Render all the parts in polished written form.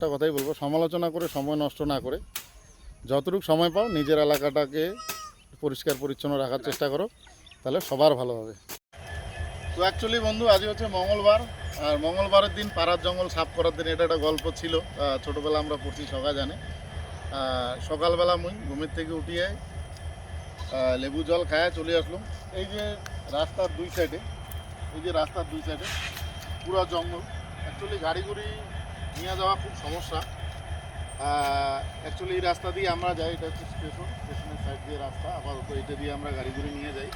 একটা কথাই বলবো, সমালোচনা করে সময় নষ্ট না করে যতটুকু সময় পাও নিজের এলাকাটাকে পরিষ্কার পরিচ্ছন্ন রাখার চেষ্টা করো, তাহলে সবার ভালো হবে। তো অ্যাকচুয়ালি বন্ধু, আজ হচ্ছে মঙ্গলবার, আর মঙ্গলবারের দিন পাড়ার জঙ্গল সাফ করার দিন। এটা একটা গল্প ছিল, ছোটোবেলা আমরা পড়ছি, সকাল জানে। সকালবেলা মুই ঘুমের থেকে উঠিয়ে লেবু জল খায় চলে আসলাম। এই যে রাস্তার দুই সাইডে, পুরো জঙ্গল। অ্যাকচুয়ালি গাড়ি গুড়ি নিয়ে যাওয়া খুব সমস্যা। অ্যাকচুয়ালি এই রাস্তা দিয়ে আমরা যাই, এটা হচ্ছে স্টেশনের সাইড দিয়ে রাস্তা। আপাতত এটা দিয়ে আমরা গাড়ি গুড়ি নিয়ে যাই।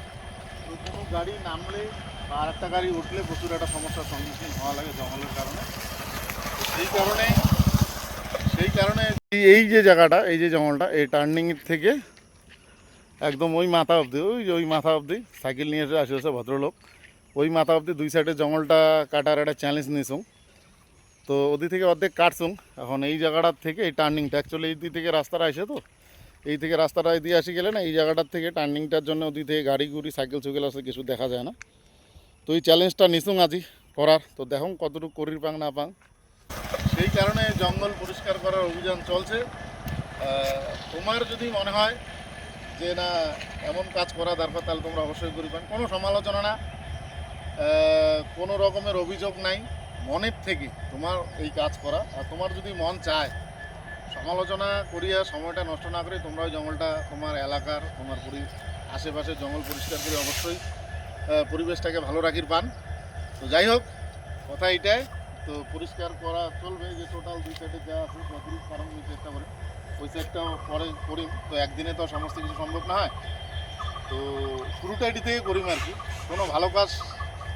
তো কোনো গাড়ি নামলে বা আর একটা গাড়ি উঠলে প্রচুর একটা সমস্যার সম্মুখীন হওয়া লাগে জঙ্গলের কারণে। সেই কারণে এই যে জায়গাটা, এই যে জঙ্গলটা, এই টার্নিংয়ের থেকে একদম ওই মাথা অবধি, ওই মাথা অবধি সাইকেল নিয়ে এসে আসে ভদ্রলোক। ওই মাথা অবধি দুই সাইডে জঙ্গলটা কাটার একটা চ্যালেঞ্জ নিয়েছুম। তো ওদিক থেকে অর্ধেক কাটছুম। এখন এই জায়গাটার থেকে এই টার্নিংটা, অ্যাকচুয়ালি এই দিক থেকে রাস্তাটা আসে, তো এই থেকে রাস্তাটা দিয়ে আসি গেলে না, এই জায়গাটার থেকে টার্নিংটার জন্য ওদিক থেকে গাড়ি গুড়ি সাইকেল সুইকেল আসে, কিছু দেখা যায় না। তো এই চ্যালেঞ্জটা নিছুম আজি করার। তো দেখুন কতটুকু করির পাং না পাং। সেই কারণে জঙ্গল পরিষ্কার করার অভিযান চলছে। তোমার যদি মনে হয় যে না এমন কাজ করা দরকার, তাহলে তোমরা অবশ্যই করি পান। কোনো সমালোচনা না, কোনো রকমের অভিযোগ নাই, মনের থেকে তোমার এই কাজ করা। আর তোমার যদি মন চায়, সমালোচনা করিয়া সময়টা নষ্ট না করে তোমরা ওই জঙ্গলটা তোমার এলাকার, তোমার আশেপাশের জঙ্গল পরিষ্কার করে অবশ্যই পরিবেশটাকে ভালো রাখির পান। তো যাই হোক, কথা এইটাই। তো পরিষ্কার করা চলবে, যে টোটাল দুই সাইডে যা আছে যতটুকু কারণ আমি চেষ্টা করি, ওই সাইডটাও পরে করি। তো একদিনে তো সমস্ত কিছু সম্ভব না হয়, তো শুরুটা এটি থেকে করিম আর কি। কোনো ভালো কাজ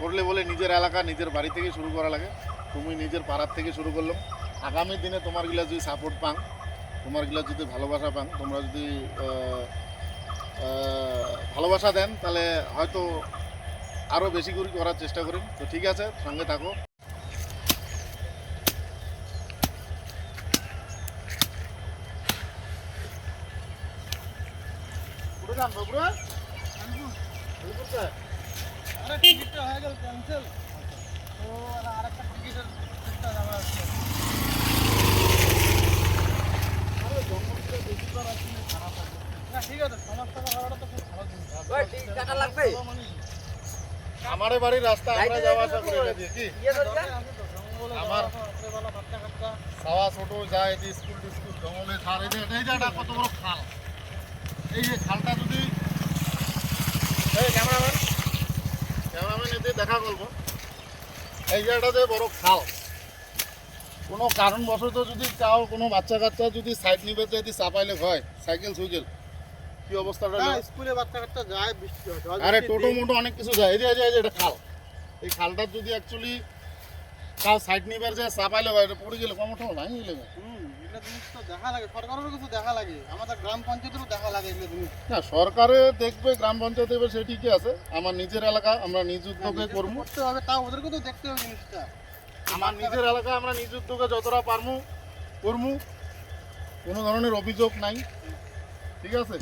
করলে বলে নিজের এলাকা, নিজের বাড়ি থেকে শুরু করা লাগে। তুমি নিজের পাড়ার থেকে শুরু করলাম। আগামী দিনে তোমার গিলা যদি সাপোর্ট পাং, তোমার গিলা যদি ভালোবাসা পাং, তোমরা যদি ভালোবাসা দেন, তাহলে হয়তো আরও বেশি করে করার চেষ্টা করি। তো ঠিক আছে, সঙ্গে থাকো। টিকিটটা হয়ে গেল ক্যান্সেল, তো আরেকটা টিকিটের চেষ্টা আমরা আছি। না ঠিক আছে, সমস্যা হওয়াটা তো খুব ভালো জিনিস। টাকা লাগবে আমার বাড়ির রাস্তা আমরা যাওয়া আসা করে গেছি কি আমার খাওয়া ছোট যায়, স্কুল টিস্কুল জঙ্গলে খাল। এই জায়গাটা কত বড় খাল, এই যে খালটা যদি ক্যামেরাম্যান এতে দেখা করবো, এই জায়গাটাতে বড় খাল। কোনো কারণবশত যদি কাউ কোনো বাচ্চা কাচ্চা যদি সাইড নিবে যদি চাপাইলে হয়, সাইকেল সুইকেল কি অবস্থাটা? স্কুলে বাচ্চা কাচ্চা যায়, বৃষ্টি হয়, আরে টোটো মোটো অনেক কিছু যায়। এই যে এটা খাল, এই খালটার যদি অ্যাকচুয়ালি কাউ সাইড নিবার যায় চাপাইলে হয়, এটা পড়ে গেলে কমঠো ভাঙি গেলে। এগুলো জিনিস তো দেখা লাগে, সরকারেরও কিছু দেখা লাগে, আমাদের গ্রাম পঞ্চায়েতেরও দেখা লাগে এগুলো জিনিস। না, সরকারে দেখবে, গ্রাম পঞ্চায়েত দেখবে, সে ঠিকই আছে। আমার নিজের এলাকা আমরা নিজ উদ্যোগে করবো, করতে হবে, তাও ওদেরকে তো দেখতে হবে জিনিসটা। আমার নিজের এলাকা আমরা নিজ উদ্যোগে যতটা পারবো করবো, কোনো ধরনের অভিযোগ নাই। ঠিক আছে,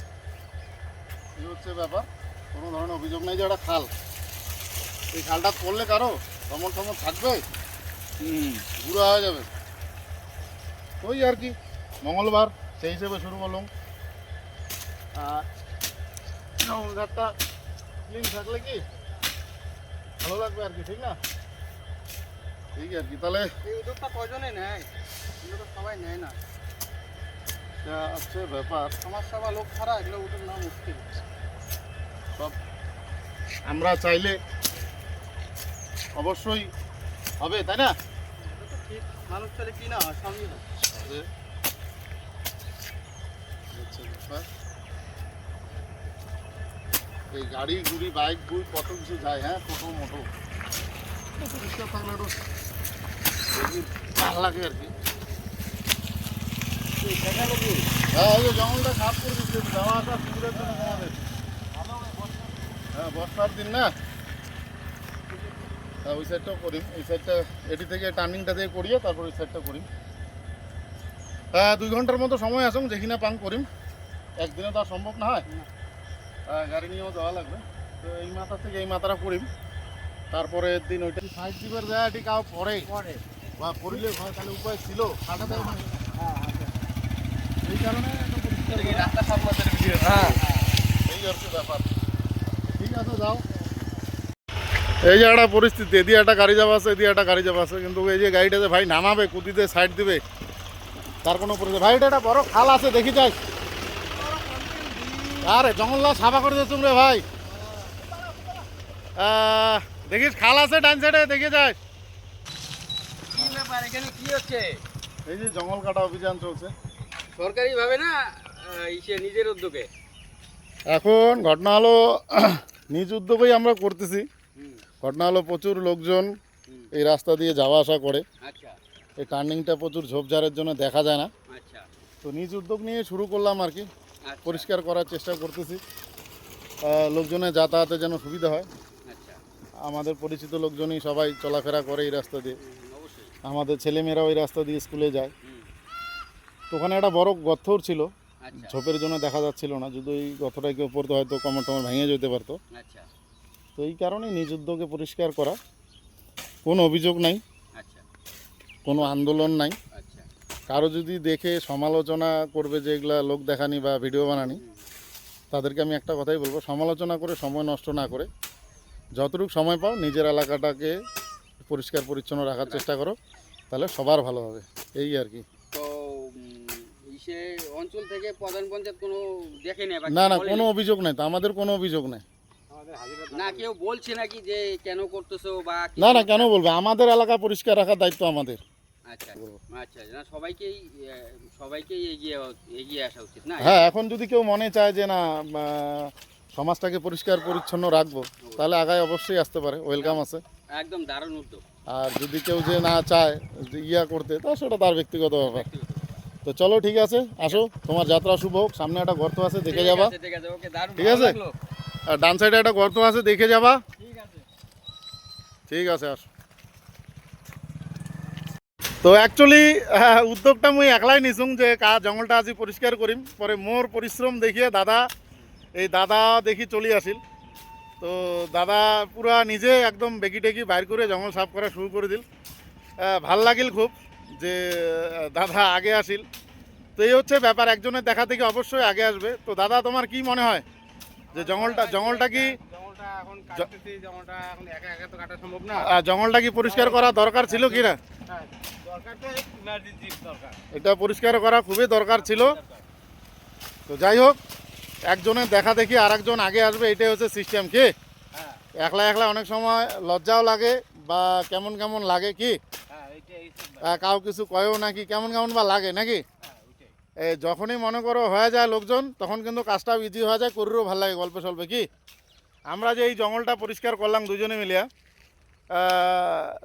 এই হচ্ছে ব্যাপার, কোনো ধরনের অভিযোগ নাই। যে একটা খাল, এই খালটা করলে কারো সমর থাকবে, ঘুরা হয়ে যাবে। ওই আর কি, মঙ্গলবার সেই হিসেবে শুরু করলাম। আর ঘাটটা ক্লিন থাকলে কি ভালো লাগবে আর কি, ঠিক না? ঠিক আর কি, তাহলে এই উদ্যোগটা কজনে নেয়, এগুলো তো সবাই নেয় না। হচ্ছে ব্যাপার, সমাজসেবা লোক ছাড়া এগুলো উদ্যোগ নেওয়া মুশকিল। সব আমরা চাইলে অবশ্যই হবে, তাই না? ঠিক, মানুষ চাইলে কি না হয়, সবই হয়। এই গাড়ি গুড়ি বাইক গুড়ি কত কিছু যায়, হ্যাঁ, টোটো মোটো পরিষ্কার থাকলে একটু ভালো লাগে আর কি। হ্যাঁ, ওই যে জঙ্গলটা সাফ করে দিচ্ছে, যাওয়া আসা সুবিধার জন্য আমাদের। হ্যাঁ, বর্ষার দিন না, হ্যাঁ, ওই সাইডটাও করি, এই সাইডটা এটি থেকে টার্নিংটা দিয়ে করিয়ে তারপর ওই সাইডটা করি। হ্যাঁ, 2 ঘন্টার মতো সময় আসুন, যেখানে পাং করিম। একদিনে তো আর সম্ভব না হয়, গাড়ি নিয়েও যাওয়া লাগবে। তো এই মাথা থেকে এই মাথাটা করিম, তারপরে দিন ওইটা সাইড দিবার যায়, এটি কাউ পরে বা পরিলে হয় তাহলে উপায় ছিল কাটা দেয় না হ্যাঁ এই কারণে একদম পরিষ্কার করা। রাস্তা সব মধ্যে হ্যাঁ এই হচ্ছে ব্যাপার। ঠিক আছে যাও। এই যে একটা পরিস্থিতি, এদিকে একটা গাড়ি যাওয়া আছে, এদিকে একটা গাড়ি যাওয়া আছে, কিন্তু এই যে গাড়িটা যে ভাই নামাবে কুদিতে সাইড দিবে তার কোনো পরিস্থিতি। ভাই এটা একটা বড় খাল আছে দেখি যাই। আরে জঙ্গলটা সাফা করে দিচ্ছ রে ভাই। দেখিস খাল আছে ডান সাইডে দেখে যাই। কি ব্যাপার এখানে কি হচ্ছে? এই যে জঙ্গল কাটা অভিযান চলছে সরকারি ভাবে না ইসে নিজের উদ্যোগে? এখন। ঘটনা হলো নিজ উদ্যোগেই আমরা করতেছি। ঘটনা হলো প্রচুর লোকজন এই রাস্তা দিয়ে যাওয়া আসা করে। আচ্ছা এই টার্নিংটা প্রচুর ঝোপঝাড়ের জন্য দেখা যায় না, আচ্ছা তো নিজ উদ্যোগ নিয়ে শুরু করলাম আর কি। পরিষ্কার করার চেষ্টা করতেছি, লোকজনের যাতায়াতে যেন সুবিধা হয়। আচ্ছা আমাদের পরিচিত লোকজনই সবাই চলাফেরা করে এই রাস্তা দিয়ে, অবশ্যই। আমাদের ছেলেমেয়েরাও এই রাস্তা দিয়ে স্কুলে যায়। তো ওখানে একটা বড় গর্থর ছিল, আচ্ছা ঝোপের জন্য দেখা যাচ্ছিল না, যদি ওই গর্থটা কেউ পড়তো হয়তো কমর টমর ভেঙে যেতে পারতো। আচ্ছা তো এই কারণে নিজ উদ্যোগে পরিষ্কার করা, কোনো অভিযোগ নাই, আচ্ছা কোনো আন্দোলন নাই। আচ্ছা কারো যদি দেখে সমালোচনা করবে যে এগুলা লোক দেখানি বা ভিডিও বানানি, তাদেরকে আমি একটা কথাই বলবো, সমালোচনা করে সময় নষ্ট না করে যতটুকু সময় পাও নিজের এলাকাটাকে পরিষ্কার পরিচ্ছন্ন রাখার চেষ্টা করো, তাহলে সবার ভালো হবে। এই আর কি। তো ইসে অঞ্চল থেকে প্রধান পঞ্চায়েত কোনো দেখে নেই বা না না, বলেনি? কোনো অভিযোগ নাই, তো আমাদের কোনো অভিযোগ নাই। না কেউ বলছে নাকি যে কেন করতেছো বা কি? না না, কেন বলবে? আমাদের এলাকা পরিষ্কার রাখার দায়িত্ব আমাদের। আচ্ছা আচ্ছা না সবাইকেই এগিয়ে আসা উচিত না? হ্যাঁ, এখন যদি কেউ মনে চায় যে না সমাজটাকে পরিষ্কার পরিচ্ছন্ন রাখবো, তাহলে আগায় অবশ্যই আসতে পারে, ওয়েলকাম আছে। একদম দারুণ উদ্যোগ। আর যদি কেউ যে না চায় যে করতে, তা সেটা তার ব্যক্তিগত ব্যাপার। তো চলো ঠিক আছে, আসো, তোমার যাত্রা শুভ হোক। সামনে একটা গর্ত আছে দেখে যাবা, ঠিক আছে ওকে দারুণ ঠিক ভালো আছে? লাগলো। আর ডান সাইডে একটা গর্ত আছে দেখে যাবা, ঠিক আছে ঠিক আছে আসো। তো অ্যাকচুয়ালি উদ্যোগটা মুই একলাই নিছুং যে জঙ্গলটা আজি পরিষ্কার করিম, পরে মোর পরিশ্রম দেখিয়ে দাদা দেখি চলি আসিল। তো দাদা পুরা নিজে একদম বেগি টেগি বাইর করে জঙ্গল সাফ করা শুরু করে দিল। ভাল লাগিল খুব যে দাদা আগে আসিল। তো এই হচ্ছে ব্যাপার, একজনের দেখা থেকে অবশ্যই আগে আসবে। তো দাদা তোমার কি মনে হয় যে জঙ্গলটা কি জঙ্গলটা এখন কাটতেছি, জঙ্গলটা এখন একা একা তো কাটা সম্ভব না। জঙ্গলটা কি পরিষ্কার করা দরকার ছিল কি না? হ্যাঁ, দরকার তো ইমার্জেন্সি দরকার। এটা পরিষ্কার করা খুবই দরকার ছিল। তো যাই হোক, একজনের দেখা দেখি আর একজন আগে আসবে, এটাই হচ্ছে সিস্টেম। কি হ্যাঁ একলা একলা অনেক সময় লজ্জাও লাগে বা কেমন কেমন লাগে, কি হ্যাঁ এইটাই কাউ কিছু কয়েও নাকি কেমন কেমন বা লাগে নাকি। হ্যাঁ ওইটাই। যখনই মনে করো হয়ে যায় লোকজন, তখন কিন্তু কাজটাও ইজি হয়ে যায়, করিরও ভালো লাগে গল্পে সল্পে। কি আমরা যে এই জঙ্গলটা পরিষ্কার করলাম দুজনে মিলিয়া,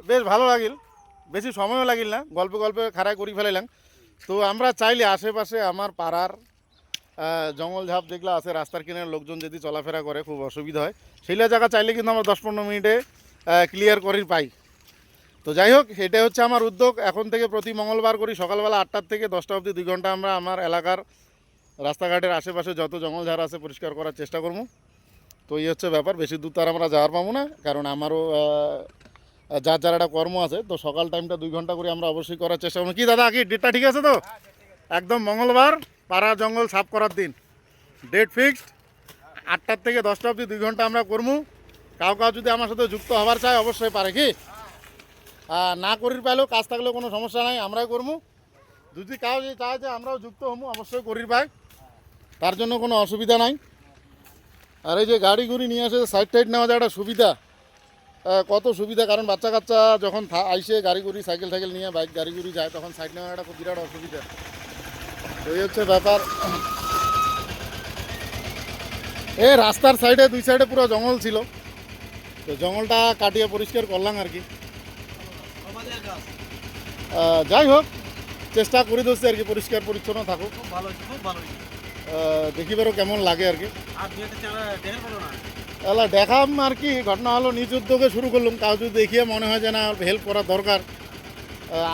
বেশ ভালো লাগিল, বেশি সময়ও লাগিল না, গল্পে গল্পে খাড়াই করে ফেলাইলাম। তো আমরা চাইলে আশেপাশে আমার পাড়ার জঙ্গল ঝাপ যেগুলো আছে রাস্তার কিনারে লোকজন যদি চলাফেরা করে খুব অসুবিধা হয়, সেইগুলো জায়গা চাইলে কিন্তু আমরা 10-15 মিনিটে ক্লিয়ার করে পাই। তো যাই হোক, এটাই হচ্ছে আমার উদ্যোগ। এখন থেকে প্রতি মঙ্গলবার করি সকালবেলা 8টা থেকে 10টা অবধি 2 ঘন্টা আমরা আমার এলাকার রাস্তাঘাটের আশেপাশে যত জঙ্গল ঝাড় আছে পরিষ্কার করার চেষ্টা করবো। তো এই হচ্ছে ব্যাপার, বেশি দূর তার আমরা যাওয়ার পাবো না, কারণ আমারও যার যার একটা কর্ম আছে। তো সকাল টাইমটা 2 ঘন্টা করে আমরা অবশ্যই করার চেষ্টা করবো। কি দাদা, কি ডেটটা ঠিক আছে তো? একদম মঙ্গলবার পাড়া জঙ্গল সাফ করার দিন, ডেট ফিক্সড। 8টার থেকে 10টা অবধি 2 ঘন্টা আমরা করবো। কাউ যদি আমার সাথে যুক্ত হবার চায় অবশ্যই পারে। কি না করির পাইলেও কাজ থাকলেও কোনো সমস্যা নাই, আমরাই করবো। যদি কাউ যে চায় যে আমরাও যুক্ত হবো, অবশ্যই করির পাই, তার জন্য কোনো অসুবিধা নাই। আর এই যে গাড়ি গুড়ি নিয়ে আসে সাইড টাইড নেওয়া যায় একটা সুবিধা, কত সুবিধা। কারণ বাচ্চা কাচ্চা যখন আইসে গাড়ি গুড়ি সাইকেল টাইকেল নিয়ে বাইক গাড়ি গুড়ি যায়, তখন সাইড নেওয়া একটা খুব বিরাট অসুবিধা। তো এই হচ্ছে ব্যাপার। রাস্তার সাইডে 2 সাইডে পুরো জঙ্গল ছিল, তো জঙ্গলটা কাটিয়ে পরিষ্কার করলাম আর কি। যাই হোক, চেষ্টা করে দিচ্ছি আর কি পরিষ্কার পরিচ্ছন্ন থাকুক। খুব ভালো হয়েছে, খুব ভালো হয়েছে। দেখি বেরো কেমন লাগে আর কি। আর দুই একটা চ্যানেল দেখে বলো না। তাহলে দেখাম আর কি। ঘটনা হলো নিজ উদ্যোগে শুরু করলাম, কাউ যদি দেখিয়ে মনে হয় যে না হেল্প করা দরকার,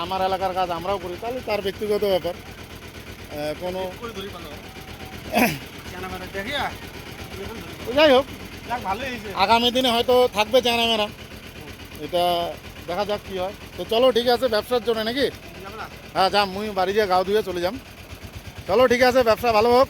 আমার এলাকার কাজ আমরাও করি, তাহলে তার ব্যক্তিগত ব্যাপার। কোনো করে ধরি ভালো চ্যানেল দেখিয়া যাই হোক, যাক ভালো হয়েছে। আগামী দিনে হয়তো থাকবে চ্যানেমেরা, এটা দেখা যাক কি হয়। তো চলো ঠিক আছে, ব্যবসার জন্য নাকি? হ্যাঁ যাম, মুই বাড়ি গিয়ে গাও ধুয়ে চলে যাম। চলো ঠিক আছে, ব্যবসা ভালো হোক।